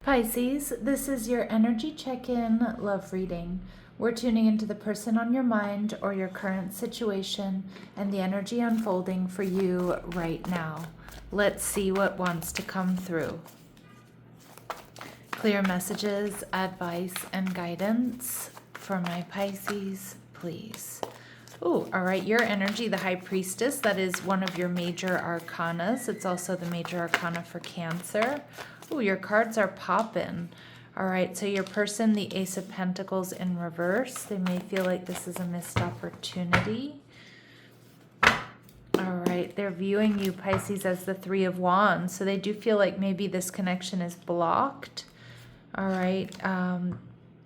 Pisces, this is your energy check-in love reading. We're tuning into the person on your mind or your current situation and the energy unfolding for you right now. Let's see what wants to come through. Clear messages, advice, and guidance for my Pisces, please. Oh, all right, your energy, the High Priestess, that is one of your major arcanas. It's also the major arcana for Cancer. Oh, your cards are popping. All right, so your person, the Ace of Pentacles in reverse. They may feel like this is a missed opportunity. All right, they're viewing you, Pisces, as the Three of Wands. So they do feel like maybe this connection is blocked. All right,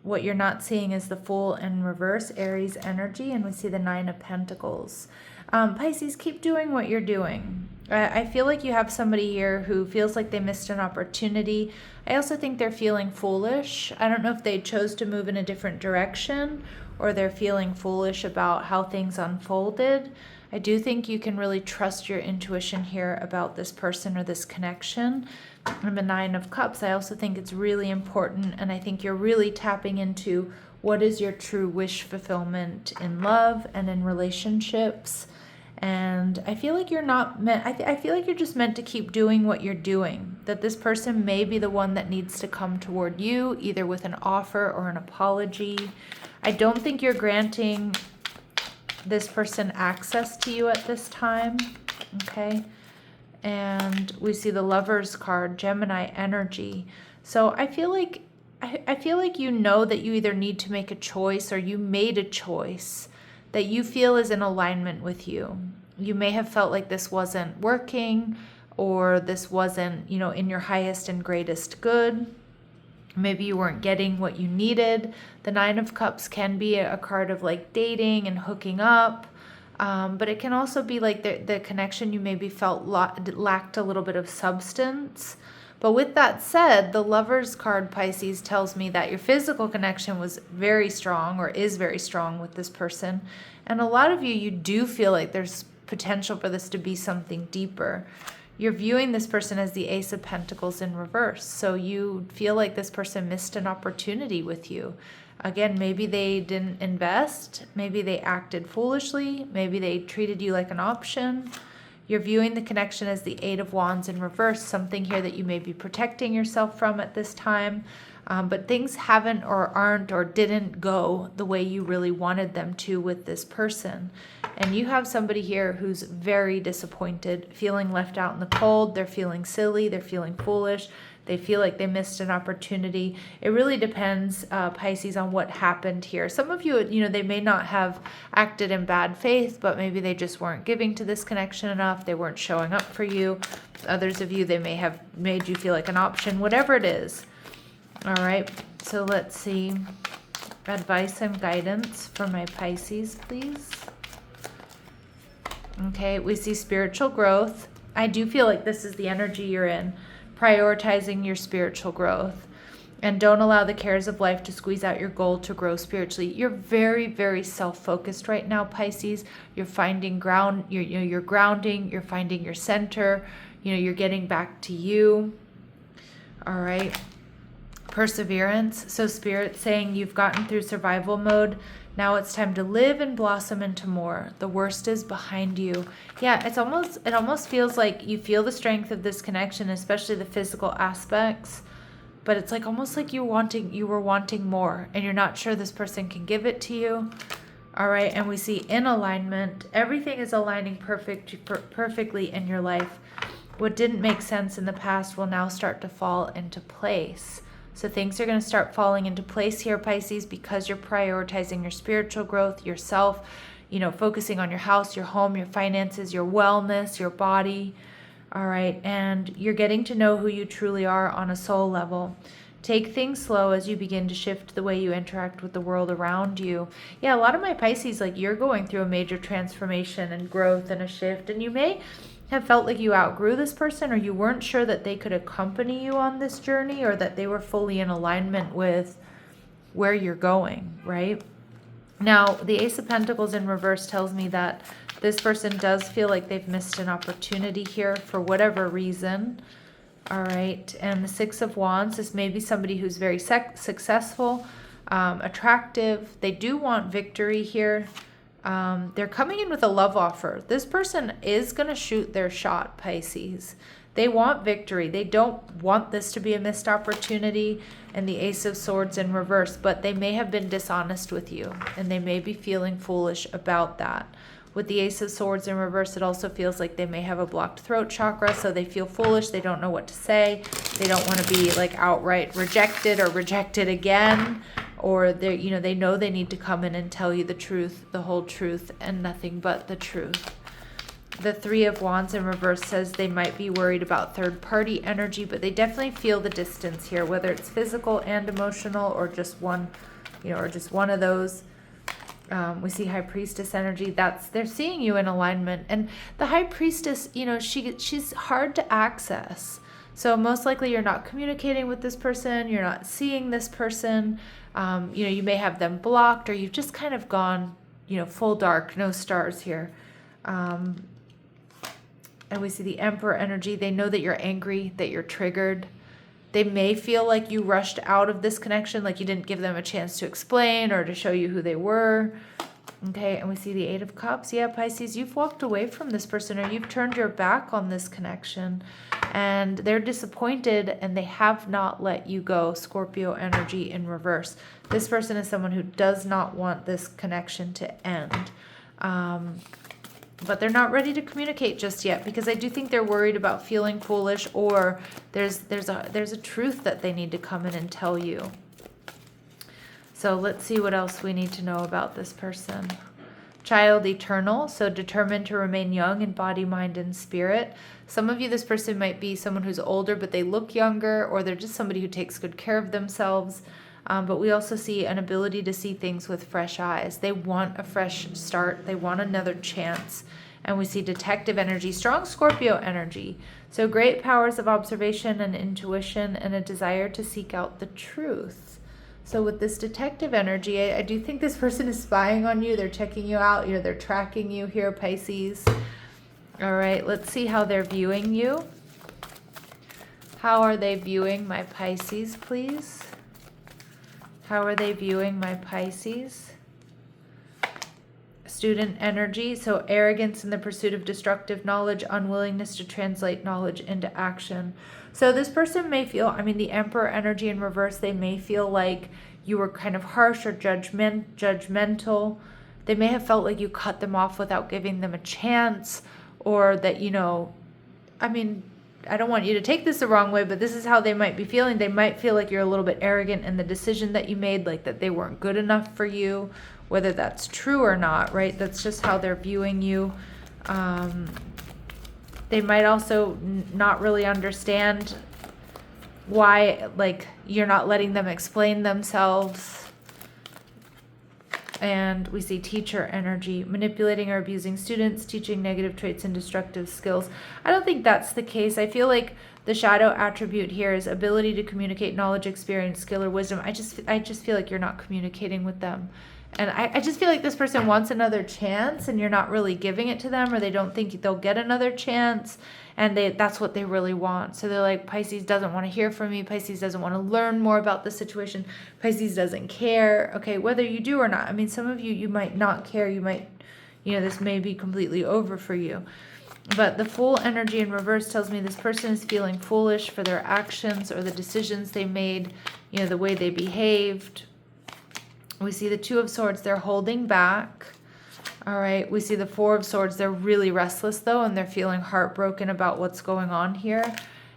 what you're not seeing is the Fool in reverse, Aries energy, and we see the Nine of Pentacles. Pisces, keep doing what you're doing. I feel like you have somebody here who feels like they missed an opportunity. I also think they're feeling foolish. I don't know if they chose to move in a different direction or they're feeling foolish about how things unfolded. I do think you can really trust your intuition here about this person or this connection. And the Nine of Cups, I also think it's really important, and I think you're really tapping into what is your true wish fulfillment in love and in relationships. And I feel like you're not meant, I feel like you're just meant to keep doing what you're doing. That this person may be the one that needs to come toward you, either with an offer or an apology. I don't think you're granting this person access to you at this time, okay? And we see the Lovers card, Gemini energy. So I feel like you know that you either need to make a choice or you made a choice that you feel is in alignment with you. You may have felt like this wasn't working or this wasn't, in your highest and greatest good. Maybe you weren't getting what you needed. The Nine of Cups can be a card of like dating and hooking up. But it can also be like the connection you maybe felt lacked a little bit of substance. But with that said, the Lovers card, Pisces, tells me that your physical connection was very strong or is very strong with this person. And a lot of you do feel like there's potential for this to be something deeper. You're viewing this person as the Ace of Pentacles in reverse. So you feel like this person missed an opportunity with you. Again, maybe they didn't invest. Maybe they acted foolishly. Maybe they treated you like an option. You're viewing the connection as the Eight of Wands in reverse, something here that you may be protecting yourself from at this time. But things haven't or aren't or didn't go the way you really wanted them to with this person. And you have somebody here who's very disappointed, feeling left out in the cold. They're feeling silly. They're feeling foolish. They feel like they missed an opportunity. It really depends, Pisces, on what happened here. Some of you, they may not have acted in bad faith, but maybe they just weren't giving to this connection enough. They weren't showing up for you. Others of you, they may have made you feel like an option, whatever it is. All right, so let's see. Advice and guidance for my Pisces, please. Okay, we see spiritual growth. I do feel like this is the energy you're in. Prioritizing your spiritual growth, and don't allow the cares of life to squeeze out your goal to grow spiritually. You're very, very self-focused right now, Pisces. You're finding ground, you're grounding, you're finding your center, you're getting back to you. All right. Perseverance. So Spirit saying you've gotten through survival mode. Now it's time to live and blossom into more. The worst is behind you. Yeah, it almost feels like you feel the strength of this connection, especially the physical aspects. But it's like almost like you were wanting more, and you're not sure this person can give it to you. All right, and we see in alignment, everything is aligning perfectly in your life. What didn't make sense in the past will now start to fall into place. So things are going to start falling into place here, Pisces, because you're prioritizing your spiritual growth, yourself, focusing on your house, your home, your finances, your wellness, your body. All right. And you're getting to know who you truly are on a soul level. Take things slow as you begin to shift the way you interact with the world around you. Yeah, a lot of my Pisces, like you're going through a major transformation and growth and a shift, and you may have felt like you outgrew this person, or you weren't sure that they could accompany you on this journey, or that they were fully in alignment with where you're going, right? Now, the Ace of Pentacles in reverse tells me that this person does feel like they've missed an opportunity here for whatever reason. All right, and the Six of Wands is maybe somebody who's very successful, attractive. They do want victory here. They're coming in with a love offer. This person is going to shoot their shot, Pisces. They want victory. They don't want this to be a missed opportunity. And the Ace of Swords in reverse, but they may have been dishonest with you, and they may be feeling foolish about that. With the Ace of Swords in reverse, it also feels like they may have a blocked throat chakra, so they feel foolish. They don't know what to say. They don't want to be like outright rejected or rejected again, or they, you know, they know they need to come in and tell you the truth, the whole truth, and nothing but the truth. The Three of Wands in reverse says they might be worried about third-party energy, but they definitely feel the distance here, whether it's physical and emotional, or just one, you know, or just one of those. We see High Priestess energy. They're seeing you in alignment, and the High Priestess, you know, she's hard to access. So most likely you're not communicating with this person. You're not seeing this person. You know, you may have them blocked, or you've just kind of gone, you know, full dark, no stars here. And we see the Emperor energy. They know that you're angry, that you're triggered. They may feel like you rushed out of this connection, like you didn't give them a chance to explain or to show you who they were. Okay, and we see the Eight of Cups. Yeah, Pisces, you've walked away from this person, or you've turned your back on this connection, and they're disappointed, and they have not let you go. Scorpio energy in reverse. This person is someone who does not want this connection to end. But they're not ready to communicate just yet, because I do think they're worried about feeling foolish, or there's a truth that they need to come in and tell you. So let's see what else we need to know about this person. Child eternal, so determined to remain young in body, mind, and spirit. Some of you, this person might be someone who's older, but they look younger, or they're just somebody who takes good care of themselves. But we also see an ability to see things with fresh eyes. They want a fresh start. They want another chance. And we see detective energy, strong Scorpio energy. So great powers of observation and intuition, and a desire to seek out the truth. So with this detective energy, I do think this person is spying on you. They're checking you out. You know, they're tracking you here, Pisces. All right, let's see how they're viewing you. How are they viewing my Pisces, please? How are they viewing my Pisces? Student energy, so arrogance in the pursuit of destructive knowledge, unwillingness to translate knowledge into action. So this person may feel, I mean, the Emperor energy in reverse, they may feel like you were kind of harsh or judgmental. They may have felt like you cut them off without giving them a chance, or that, you know, I mean, I don't want you to take this the wrong way, but this is how they might be feeling. They might feel like you're a little bit arrogant in the decision that you made, like that they weren't good enough for you, whether that's true or not, right? That's just how they're viewing you. They might also not really understand why, like, you're not letting them explain themselves. And we see teacher energy, manipulating or abusing students, teaching negative traits and destructive skills. I don't think that's the case. I feel like the shadow attribute here is ability to communicate knowledge, experience, skill, or wisdom. I just feel like you're not communicating with them. And I just feel like this person wants another chance, and you're not really giving it to them, or they don't think they'll get another chance, and that's what they really want. So they're like, Pisces doesn't want to hear from me. Pisces doesn't want to learn more about the situation. Pisces doesn't care. Okay, whether you do or not. I mean, some of you might not care. You might, you know, this may be completely over for you. But the Fool energy in reverse tells me this person is feeling foolish for their actions or the decisions they made, you know, the way they behaved. We see the Two of Swords, they're holding back. All right, we see the Four of Swords, they're really restless though, and they're feeling heartbroken about what's going on here.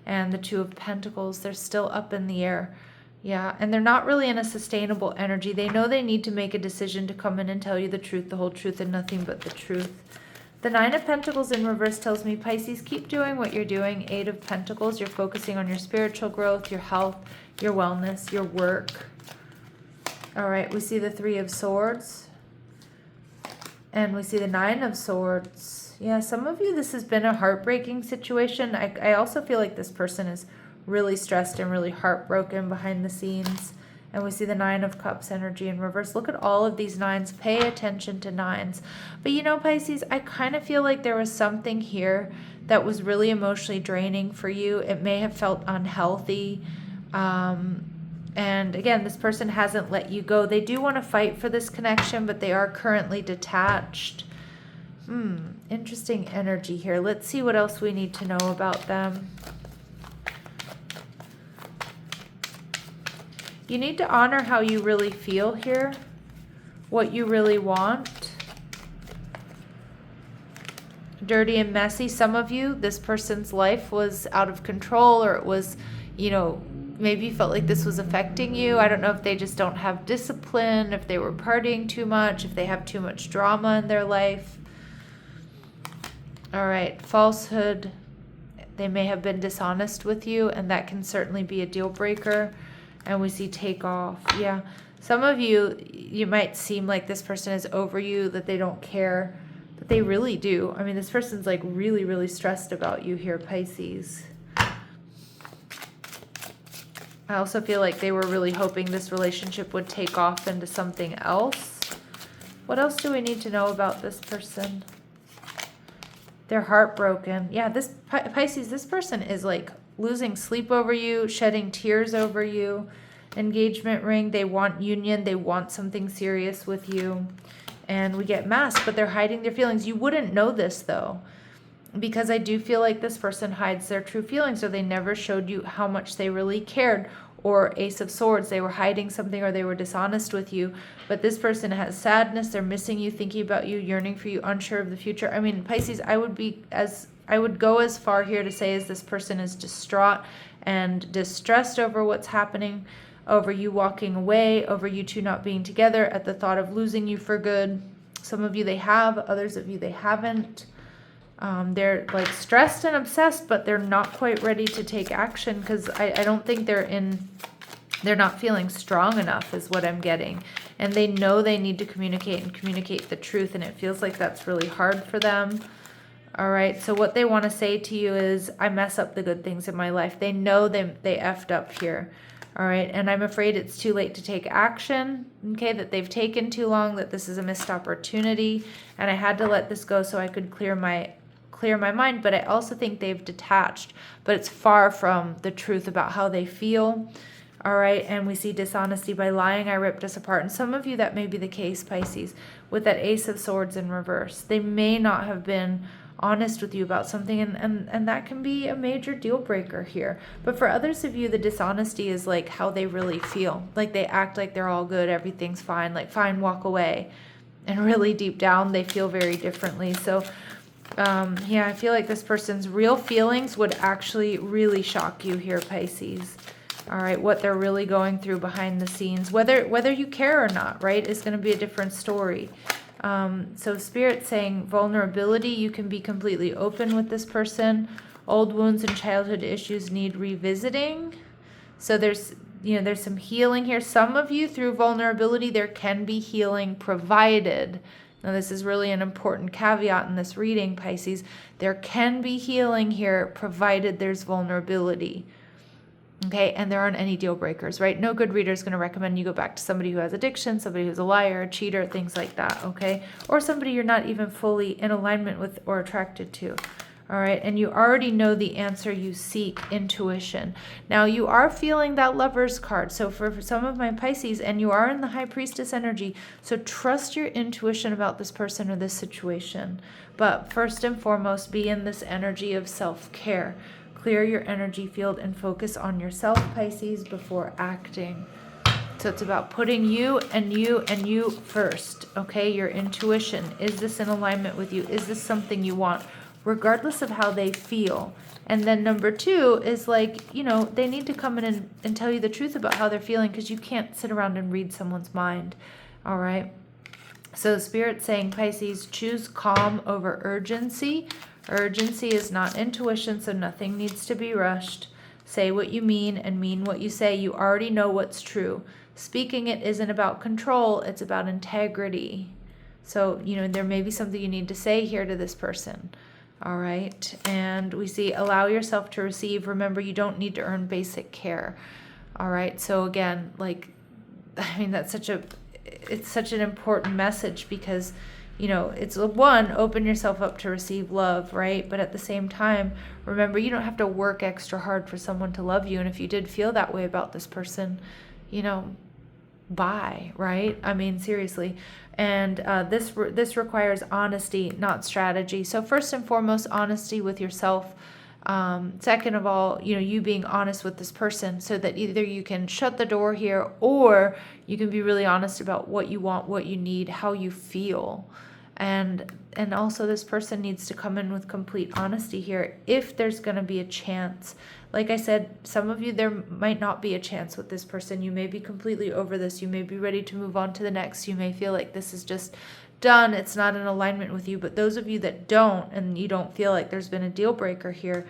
And the Two of Pentacles, they're still up in the air. Yeah, and they're not really in a sustainable energy. They know they need to make a decision to come in and tell you the truth, the whole truth, and nothing but the truth. The Nine of Pentacles in reverse tells me, Pisces, keep doing what you're doing. Eight of Pentacles, you're focusing on your spiritual growth, your health, your wellness, your work. All right, we see the Three of Swords. And we see the Nine of Swords. Yeah, some of you, this has been a heartbreaking situation. I also feel like this person is really stressed and really heartbroken behind the scenes. And we see the Nine of Cups energy in reverse. Look at all of these nines. Pay attention to nines. But you know, Pisces, I kind of feel like there was something here that was really emotionally draining for you. It may have felt unhealthy. And again, this person hasn't let you go. They do want to fight for this connection, but they are currently detached. Interesting energy here. Let's see what else we need to know about them. You need to honor how you really feel here, what you really want. Dirty and messy. Some of you, this person's life was out of control, or it was, you know, maybe you felt like this was affecting you. I don't know if they just don't have discipline, if they were partying too much, if they have too much drama in their life. All right, falsehood. They may have been dishonest with you, and that can certainly be a deal breaker. And we see take off. Yeah, some of you, you might seem like this person is over you, that they don't care, but they really do. I mean, this person's like really, really stressed about you here, Pisces. I also feel like they were really hoping this relationship would take off into something else. What else do we need to know about this person? They're heartbroken. Yeah, this Pisces, this person is like losing sleep over you, shedding tears over you. Engagement ring, they want union, they want something serious with you. And we get masked, but they're hiding their feelings. You wouldn't know this though, because I do feel like this person hides their true feelings, or they never showed you how much they really cared. Or Ace of Swords, they were hiding something, or they were dishonest with you. But this person has sadness, they're missing you, thinking about you, yearning for you, unsure of the future. I mean, Pisces, I would go as far here to say as this person is distraught and distressed over what's happening, over you walking away, over you two not being together, at the thought of losing you for good. Some of you they have, others of you they haven't. They're like stressed and obsessed, but they're not quite ready to take action, because I don't think they're not feeling strong enough is what I'm getting. And they know they need to communicate and communicate the truth, and it feels like that's really hard for them. All right, so what they want to say to you is, I mess up the good things in my life. They know they effed up here. All right, and I'm afraid it's too late to take action, okay, that they've taken too long, that this is a missed opportunity, and I had to let this go so I could clear my mind. But I also think they've detached, but it's far from the truth about how they feel. All right, and we see dishonesty. By lying, I ripped us apart. And some of you, that may be the case, Pisces, with that Ace of Swords in reverse. They may not have been honest with you about something, and that can be a major deal breaker here. But for others of you, the dishonesty is like how they really feel. Like they act like they're all good, everything's fine, like fine, walk away. And really deep down, they feel very differently. So yeah, I feel like this person's real feelings would actually really shock you here, Pisces. All right, what they're really going through behind the scenes, whether you care or not, right, is going to be a different story. So Spirit's saying vulnerability, you can be completely open with this person. Old wounds and childhood issues need revisiting. So there's some healing here. Some of you, through vulnerability, there can be healing provided. Now, this is really an important caveat in this reading, Pisces. There can be healing here provided there's vulnerability. Okay, and there aren't any deal breakers, right? No good reader is going to recommend you go back to somebody who has addiction, somebody who's a liar, a cheater, things like that, okay? Or somebody you're not even fully in alignment with or attracted to, all right? And you already know the answer you seek, intuition. Now, you are feeling that Lover's card. So for some of my Pisces, and you are in the High Priestess energy, so trust your intuition about this person or this situation. But first and foremost, be in this energy of self-care. Clear your energy field and focus on yourself, Pisces, before acting. So it's about putting you and you and you first, okay? Your intuition. Is this in alignment with you? Is this something you want? Regardless of how they feel. And then number two is like, they need to come in and tell you the truth about how they're feeling, because you can't sit around and read someone's mind, all right? So Spirit's saying, Pisces, choose calm over urgency. Urgency is not intuition, so nothing needs to be rushed. Say what you mean and mean what you say. You already know what's true. Speaking it isn't about control, it's about integrity. So, there may be something you need to say here to this person. All right. And we see allow yourself to receive. Remember, you don't need to earn basic care. All right. So again, like I mean, it's such an important message because, it's one, open yourself up to receive love, right? But at the same time, remember, you don't have to work extra hard for someone to love you. And if you did feel that way about this person, bye, right? I mean, seriously. And this requires honesty, not strategy. So first and foremost, honesty with yourself. Second of all, you being honest with this person so that either you can shut the door here or you can be really honest about what you want, what you need, how you feel. And also this person needs to come in with complete honesty here if there's going to be a chance. Like I said, some of you, there might not be a chance with this person. You may be completely over this. You may be ready to move on to the next. You may feel like this is just done. It's not in alignment with you. But those of you that don't, and you don't feel like there's been a deal breaker here,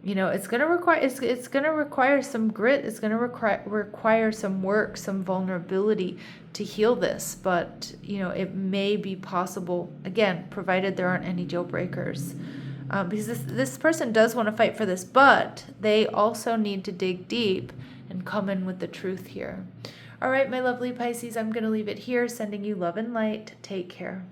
it's going to require some grit. It's going to require some work, some vulnerability to heal this. But, it may be possible, again, provided there aren't any deal breakers. Because this person does want to fight for this, but they also need to dig deep and come in with the truth here. All right, my lovely Pisces, I'm going to leave it here, sending you love and light. Take care.